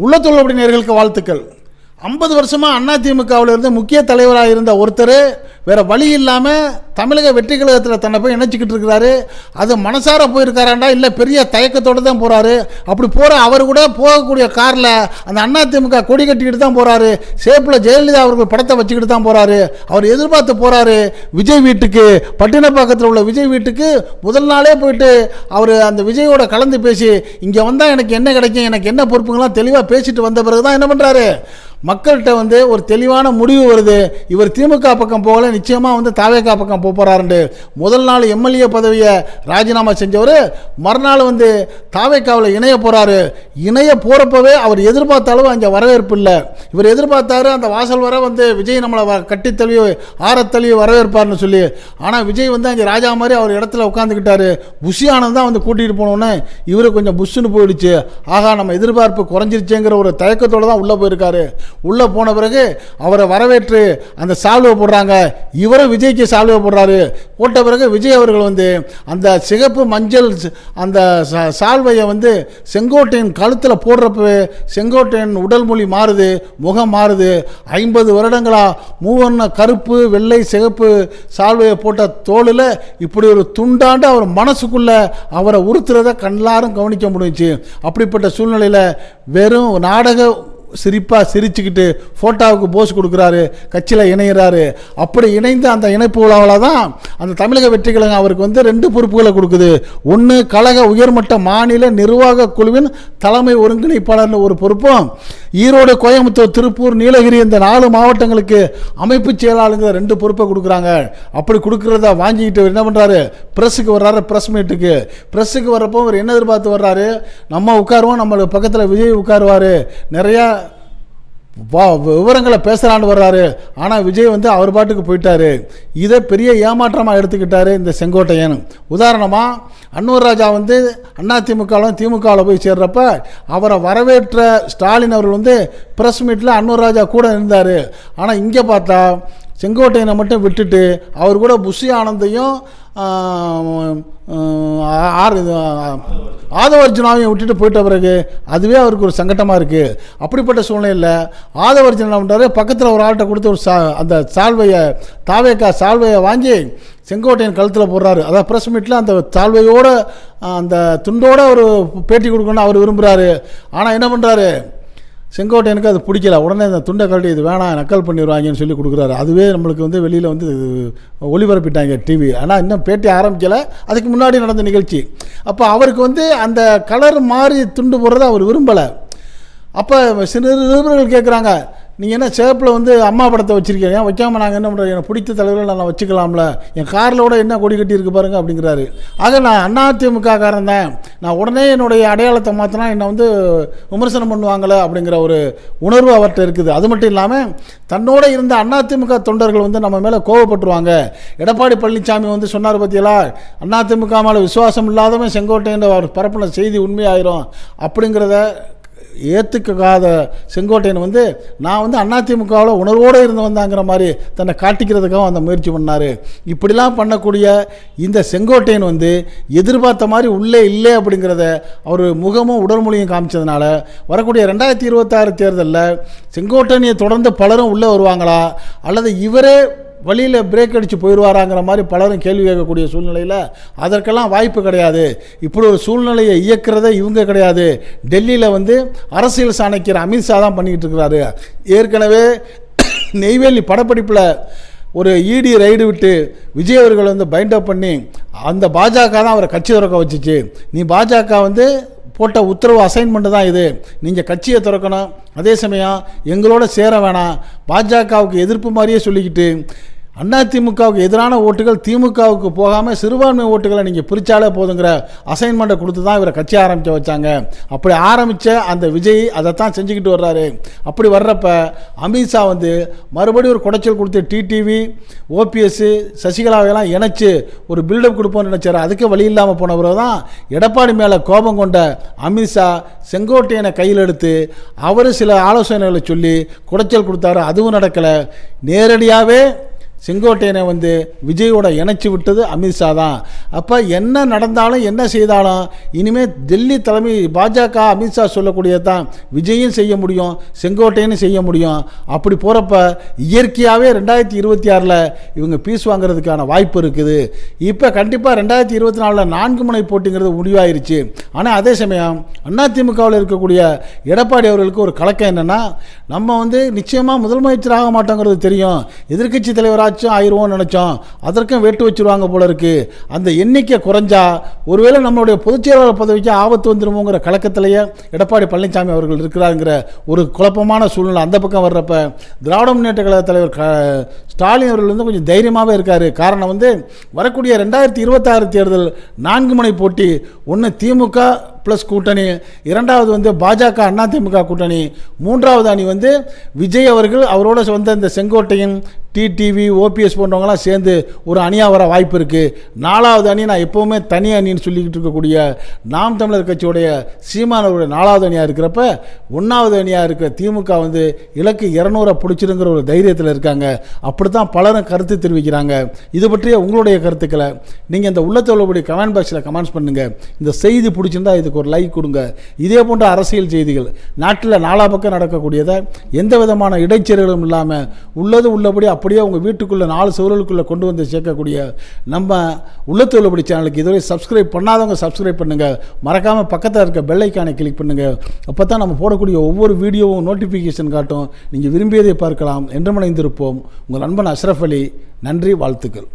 உள்ளத்தோல் அப்படி நேயர்களுக்கு வாழ்த்துக்கள். 50 வருஷமாக அதிமுகவில் இருந்து முக்கிய தலைவராக இருந்த ஒருத்தர் வேறு வழி இல்லாமல் தமிழக வெற்றி கழகத்தில் தன்னை போய் இணைச்சிக்கிட்டு இருக்கிறாரு. அது மனசார போயிருக்காராண்டா இல்லை பெரிய தயக்கத்தோடு தான் போகிறாரு. அப்படி போகிற அவர் கூட போகக்கூடிய காரில் அந்த அதிமுக கொடி கட்டிக்கிட்டு தான் போகிறாரு. சேப்பில் ஜெயலலிதா அவர்கள் படத்தை வச்சுக்கிட்டு தான் போகிறாரு. அவர் எதிர்பார்த்து போகிறாரு விஜய் வீட்டுக்கு, பட்டினப்பாக்கத்தில் உள்ள விஜய் வீட்டுக்கு முதல் நாளே போயிட்டு அவர் அந்த விஜயோட கலந்து பேசி இங்கே வந்தால் எனக்கு என்ன கிடைக்கும், எனக்கு என்ன பொறுப்புங்களாம் தெளிவாக பேசிட்டு வந்த பிறகு தான் என்ன பண்ணுறாரு, மக்கள்கிட்ட ஒரு தெளிவான முடிவு வருது. இவர் திமுக பக்கம் போகல, நிச்சயமாக தாவேகா பக்கம் போகிறாருண்டு. முதல் நாள் எம்எல்ஏ பதவியை ராஜினாமா செஞ்சவர் மறுநாள் தாவேகாவில் இணைய போகிறாரு. இணைய போகிறப்பவே அவர் எதிர்பார்த்த அளவு அங்கே வரவேற்பு இல்லை. இவர் எதிர்பார்த்தாரு அந்த வாசல் வர விஜய் நம்மளை கட்டி தழுவி ஆரத்தழுவி வரவேற்பார்னு சொல்லி. ஆனால் விஜய் அங்கே ராஜா மாதிரி அவர் இடத்துல உட்காந்துக்கிட்டாரு. புஷி ஆனந்த் தான் கூட்டிகிட்டு போனோன்னு இவரு கொஞ்சம் புஷ்ஷுன்னு போயிடுச்சு. ஆகா நம்ம எதிர்பார்ப்பு குறைஞ்சிருச்சுங்கிற ஒரு தயக்கத்தோடு தான் உள்ளே போயிருக்காரு. உள்ளே போன பிறகு அவரை வரவேற்று அந்த சால்வை போடுறாங்க. இவரும் விஜய்க்கு சால்வை போடுறாரு. போட்ட பிறகு விஜய் அவர்கள் அந்த சிகப்பு மஞ்சள் அந்த சால்வையை செங்கோட்டையின் கழுத்தில் போடுறப்பவே செங்கோட்டையின் உடல் மொழி மாறுது, முகம் மாறுது. 50 வருடங்களா மூவண்ண கருப்பு வெள்ளை சிகப்பு சால்வையை போட்ட தோளில் இப்படி ஒரு துண்டாண்டு அவர் மனசுக்குள்ள அவரை உறுத்துறதை கண்ணாரும் கவனிக்க முடிஞ்சிச்சு. அப்படிப்பட்ட சூழ்நிலையில் வெறும் நாடக சிரிச்சுக்கிட்டு ஃபோட்டோவுக்கு போஸ் கொடுக்குறாரு, கட்சியில் இணைகிறாரு. அப்படி இணைந்து அந்த இணைப்பு விழாவில் தான் அந்த தமிழக வெற்றி கழகம் அவருக்கு 2 பொறுப்புகளை கொடுக்குது. ஒன்று கழக உயர்மட்ட மாநில நிர்வாக குழுவின் தலைமை ஒருங்கிணைப்பாளர்னு ஒரு பொறுப்பும், ஈரோடு கோயம்புத்தூர் திருப்பூர் நீலகிரி இந்த 4 மாவட்டங்களுக்கு அமைப்பு செயலாளருங்கிற 2 பொறுப்பை கொடுக்குறாங்க. அப்படி கொடுக்குறத வாங்கிக்கிட்டு என்ன பண்ணுறாரு, ப்ரெஸ்ஸுக்கு வர்றாரு. ப்ரெஸ் மீட்டுக்கு ப்ரெஸ்ஸுக்கு வர்றப்போ அவர் என்ன எதிர்பார்த்து வர்றாரு, நம்ம உட்காருவோம், நம்மளுக்கு பக்கத்தில் விஜய் உட்காருவார், நிறையா விவரங்களை பேசுகிறான்னு வர்றாரு. ஆனால் விஜய் அவர் பாட்டுக்கு போயிட்டாரு. இதை பெரிய ஏமாற்றமாக எடுத்துக்கிட்டாரு இந்த செங்கோட்டையன். உதாரணமாக அன்னூர் ராஜா அதிமுகவில் திமுகவில் போய் சேர்றப்ப அவரை வரவேற்ற ஸ்டாலின் அவர்கள் ப்ரெஸ் மீட்டில் அன்னூர் ராஜா கூட இருந்தார். ஆனால் இங்கே பார்த்தா செங்கோட்டையனை மட்டும் விட்டுட்டு அவர் கூட புஷி ஆனந்தையும் ஆதவர்ஜுனாவையும் விட்டுட்டு போயிட்ட பிறகு அதுவே அவருக்கு ஒரு சங்கட்டமாக இருக்குது. அப்படிப்பட்ட சூழ்நிலையில் ஆதவர்ஜுனா என்ன பண்ணுறாரு, பக்கத்தில் ஒரு ஆள்கிட்ட கொடுத்து ஒரு அந்த சால்வையை தாவேகா சால்வையை வாங்கி செங்கோட்டையன் கழுத்தில் போடுறாரு. அதாவது ப்ரெஸ் மீட்டில் அந்த சால்வையோடு அந்த துண்டோடு அவர் பேட்டி கொடுக்கணும்னு அவர் விரும்புகிறாரு. ஆனால் என்ன பண்ணுறாரு, செங்கோட்டையனுக்கு அது பிடிக்கல. உடனே அந்த துண்டை கழட்டி இது வேணாம் நக்கல் பண்ணிடுவாங்கன்னு சொல்லி கொடுக்குறாரு. அதுவே நம்மளுக்கு வெளியில் ஒளிபரப்பிட்டாங்க டிவி. ஆனால் இன்னும் பேட்டி ஆரம்பிக்கலை, அதுக்கு முன்னாடி நடந்த நிகழ்ச்சி. அப்போ அவருக்கு அந்த கலர் மாறி துண்டு போடுறதை அவர் விரும்பலை. அப்போ சில நிருபர்கள் கேட்குறாங்க, நீங்கள் என்ன சேப்பில் அம்மா படத்தை வச்சுருக்கீங்க, வைக்காமல் நாங்கள் என்ன பண்ணுறோம், எனக்கு பிடித்த தலைவர்கள் நான் வச்சுக்கலாம்ல, என் காரில் கூட என்ன கொடி கட்டி இருக்கு பாருங்கள் அப்படிங்கிறாரு. ஆக நான் அதிமுக காரன் தான், நான் உடனே என்னுடைய அடையாளத்தை மாற்றினா என்னை விமர்சனம் பண்ணுவாங்களே அப்படிங்கிற ஒரு உணர்வு அவர்கிட்ட இருக்குது. அது மட்டும் இல்லாமல் தன்னோட இருந்த அதிமுக தொண்டர்கள் நம்ம மேலே கோவப்பட்டுருவாங்க. எடப்பாடி பழனிசாமி சொன்னார் பற்றியலா, அதிமுக மேலே விசுவாசம் இல்லாதவன் செங்கோட்டையன் அவர் பரப்பின செய்தி உண்மையாயிரும் அப்படிங்கிறத ஏற்றுக்காத செங்கோட்டையன் நான் அதிமுகவில் உணர்வோடு இருந்து வந்தாங்கிற மாதிரி தன்னை காட்டிக்கிறதுக்காக அந்த முயற்சி பண்ணார். இப்படிலாம் பண்ணக்கூடிய இந்த செங்கோட்டையன் எதிர்பார்த்த மாதிரி உள்ளே இல்லை அப்படிங்கிறத அவர் முகமும் உடல் மொழியும் காமிச்சதுனால வரக்கூடிய 2026 தேர்தலில் செங்கோட்டையனை தொடர்ந்து பலரும் உள்ளே வருவாங்களா அல்லது இவரே வழியில் பிரேக் அடித்து போயிடுவாராங்கிற மாதிரி பலரும் கேள்வி கேட்கக்கூடிய சூழ்நிலையில் அதற்கெல்லாம் வாய்ப்பு கிடையாது. இப்படி ஒரு சூழ்நிலையை இயக்கிறதே இவங்க கிடையாது. டெல்லியில் அரசியல் சாணக்கியர் அமித்ஷா தான் பண்ணிக்கிட்டு இருக்கிறாரு. ஏற்கனவே நெய்வேலி படப்பிடிப்பில் ஒரு இடி ரைடு விட்டு விஜய் அவர்கள் பைண்டப் பண்ணி அந்த பாஜக தான் அவரை கட்சி திறக்க வச்சுச்சு. நீ பாஜக போட்ட உத்தரவு அசைன்மெண்ட் தான் இது, நீங்கள் கட்சியை திறக்கணும், அதே சமயம் எங்களோட சேர வேணாம், பாஜகவுக்கு எதிர்ப்பு மாதிரியே சொல்லிக்கிட்டு அதிமுகவுக்கு எதிரான ஓட்டுகள் திமுகவுக்கு போகாமல் சிறுபான்மை ஓட்டுகளை நீங்கள் பிரித்தாலே போதுங்கிற அசைன்மெண்ட்டை கொடுத்து தான் இவரை கட்சி ஆரம்பிக்க வச்சாங்க. அப்படி ஆரம்பித்த அந்த விஜய் அதைத்தான் செஞ்சுக்கிட்டு வர்றாரு. அப்படி வர்றப்ப அமித்ஷா மறுபடியும் ஒரு குடைச்சல் கொடுத்து டிடிவி ஓபிஎஸ் சசிகலாவையெல்லாம் இணைச்சு ஒரு பில்டப் கொடுப்போம்னு நினச்சார். அதுக்கு வழி இல்லாமல் போனவரை தான் எடப்பாடி மேலே கோபம் கொண்ட அமித்ஷா செங்கோட்டையனை கையில் எடுத்து அவர் சில ஆலோசனைகளை சொல்லி குடைச்சல் கொடுத்தாரு. அதுவும் நடக்கலை. நேரடியாகவே செங்கோட்டையனை வந்து விஜயோட இணைச்சி விட்டது அமித்ஷா தான். அப்போ என்ன நடந்தாலும் என்ன செய்தாலும் இனிமேல் டெல்லி தலைமை பாஜக அமித்ஷா சொல்லக்கூடியதான் விஜயும் செய்ய முடியும், செங்கோட்டையனும் செய்ய முடியும். அப்படி போகிறப்ப இயற்கையாகவே 2026 இவங்க பீஸ் வாங்குறதுக்கான வாய்ப்பு இருக்குது. இப்போ கண்டிப்பாக 2024 4 முனை போட்டிங்கிறது முடிவாயிருச்சு. ஆனால் அதே சமயம் அதிமுகவில் இருக்கக்கூடிய எடப்பாடி அவர்களுக்கு ஒரு கலக்கம் என்னென்னா, நம்ம வந்து நிச்சயமாக முதலமைச்சர் ஆக மாட்டோங்கிறது தெரியும், எதிர்க்கட்சி தலைவராச்சும் ஆயிடுவோம்னு நினச்சோம், அதற்கும் வெட்டு வச்சுருவாங்க போல இருக்குது. அந்த எண்ணிக்கை குறைஞ்சா ஒருவேளை நம்மளுடைய பொதுச்செயலாளர் பதவிக்கு ஆபத்து வந்துடுமோங்கிற கலக்கத்திலேயே எடப்பாடி பழனிசாமி அவர்கள் இருக்கிறாங்கிற ஒரு குழப்பமான சூழ்நிலை அந்த பக்கம் வர்றப்ப திராவிட முன்னேற்ற கழக தலைவர் ஸ்டாலின் அவர்கள் வந்து கொஞ்சம் தைரியமாகவே இருக்கார். காரணம் வந்து வரக்கூடிய 2026 தேர்தல் 4 முனை போட்டி. ஒன்று திமுக ப்ளஸ் கூட்டணி, இரண்டாவது வந்து பாஜக அதிமுக கூட்டணி, மூன்றாவது அணி வந்து விஜய் அவர்கள் அவரோட வந்த இந்த செங்கோட்டையன் டிடிவி ஓபிஎஸ் போன்றவங்களாம் சேர்ந்து ஒரு அணியாக வர வாய்ப்பு இருக்குது. நாலாவது அணி நான் எப்போவுமே தனி அணின்னு சொல்லிக்கிட்டு இருக்கக்கூடிய நாம் தமிழர் கட்சியுடைய சீமானவருடைய 4வது அணியாக இருக்கிறப்ப 1வது அணியாக இருக்கிற திமுக வந்து இலக்கு 200 பிடிச்சிருங்கிற ஒரு தைரியத்தில் இருக்காங்க. அப்படித்தான் பலரும் கருத்து தெரிவிக்கிறாங்க. இது பற்றிய உங்களுடைய கருத்துக்களை நீங்கள் இந்த உள்ளத்தோடு கமெண்ட் பாக்ஸில் கமெண்ட்ஸ் பண்ணுங்கள். இந்த செய்தி பிடிச்சிருந்தா இதுக்கு ஒரு லைக் கொடுங்க. இதே போன்ற அரசியல் செய்திகள் நாட்டில் 4 பக்கம் நடக்கக்கூடியதை எந்த விதமான இடைச்செருகளும் இல்லாமல் உள்ளது உள்ளபடி அப்படியே உங்கள் வீட்டுக்குள்ளே 4 சுவர்களுக்குள்ளே கொண்டு வந்து சேர்க்கக்கூடிய நம்ம உள்ளத்தோடு சேனலுக்கு இதுவரை சப்ஸ்கிரைப் பண்ணாதவங்க சப்ஸ்கிரைப் பண்ணுங்கள். மறக்காமல் பக்கத்தில் இருக்க பெல் ஐக்கானை கிளிக் பண்ணுங்கள். அப்போ தான் நம்ம போடக்கூடிய ஒவ்வொரு வீடியோவும் நோட்டிஃபிகேஷன் காட்டும். நீங்கள் விரும்பியதை பார்க்கலாம். என்று இணைந்திருப்போம். உங்கள் நண்பன் அஷ்ரஃப் அலி. நன்றி, வாழ்த்துக்கள்.